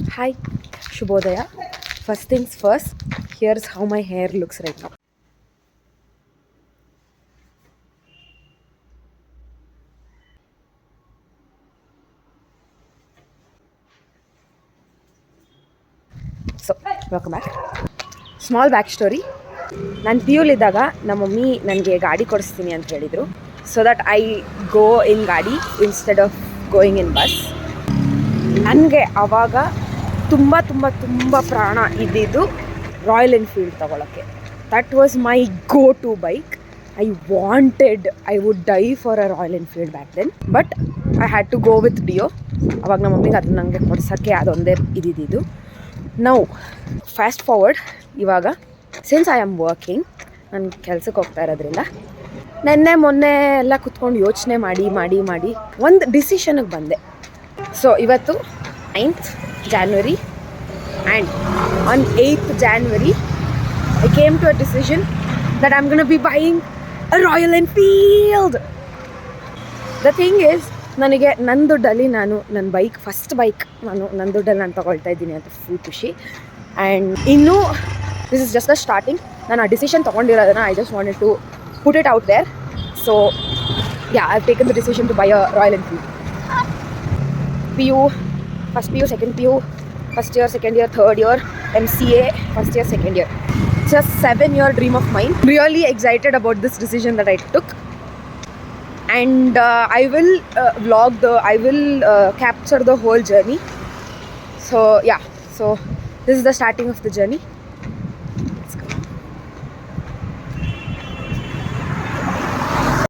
Hi, Shubhodaya. First things first, here's how my hair looks right now. So, welcome back. Small back story. ನಾನು P ಯುಲಿದ್ದಾಗ ನಮ್ಮ mummy ನನಗೆ ಗಾಡಿ ಕೊಡಿಸ್ತೀನಿ ಅಂತ ಹೇಳಿದರು. So that I go in gaadi instead of going in bus. ನನಗೆ ಆವಾಗ ತುಂಬ ತುಂಬ ತುಂಬ ಪ್ರಾಣ ಇದ್ದಿದ್ದು ರಾಯಲ್ ಎನ್ಫೀಲ್ಡ್ ತೊಗೊಳಕ್ಕೆ. That was my go to bike. I would die for a Royal Enfield back then. But I had to go with Dio. ಅವಾಗ ನಮ್ಮ ಮಮ್ಮಿಗೆ ಅದನ್ನ ನನಗೆ ಕೊಡ್ಸೋಕ್ಕೆ ಅದೊಂದೇ ಇದ್ದಿದ್ದು. ನೌ ಫಾಸ್ಟ್ ಫಾರ್ವರ್ಡ್, ಇವಾಗ ಸಿನ್ಸ್ ಐ ಆಮ್ ವರ್ಕಿಂಗ್, ನಾನು ಕೆಲ್ಸಕ್ಕೆ ಹೋಗ್ತಾ ಇರೋದ್ರಿಂದ ನೆನ್ನೆ ಮೊನ್ನೆ ಎಲ್ಲ ಕುತ್ಕೊಂಡು ಯೋಚನೆ ಮಾಡಿ ಒಂದು ಡಿಸಿಷನ್ಗೆ ಬಂದೆ. ಸೊ ಇವತ್ತು 9th January and on 8th January I came to a decision that I'm going to be buying a Royal Enfield. The thing is, ನನಗೆ ನನ್ನ ದುಡ್ಡಲ್ಲಿ ನಾನು ನನ್ನ ಬೈಕ್ ಫಸ್ಟ್ ಬೈಕ್ ನನ್ನ ದುಡ್ಡಲ್ಲಿ ನಾನು ತೊಗೊಳ್ತಾ ಇದ್ದೀನಿ ಅಂತ ಫುಲ್ ಖುಷಿ. ಆ್ಯಂಡ್ ಇನ್ನೂ this is just the starting. ನಾನು ಆ ಡಿಸಿಷನ್ ತೊಗೊಂಡಿರೋದನ್ನು I just wanted to put it out there. So yeah, I have taken the decision to buy a Royal Enfield. PU, first PU, second PU, first year, second year, third year, MCA, first year, second year. It's a 7-year dream of mine. Really excited about this decision that I took. And I will capture the whole journey. So yeah, so this is the starting of the journey.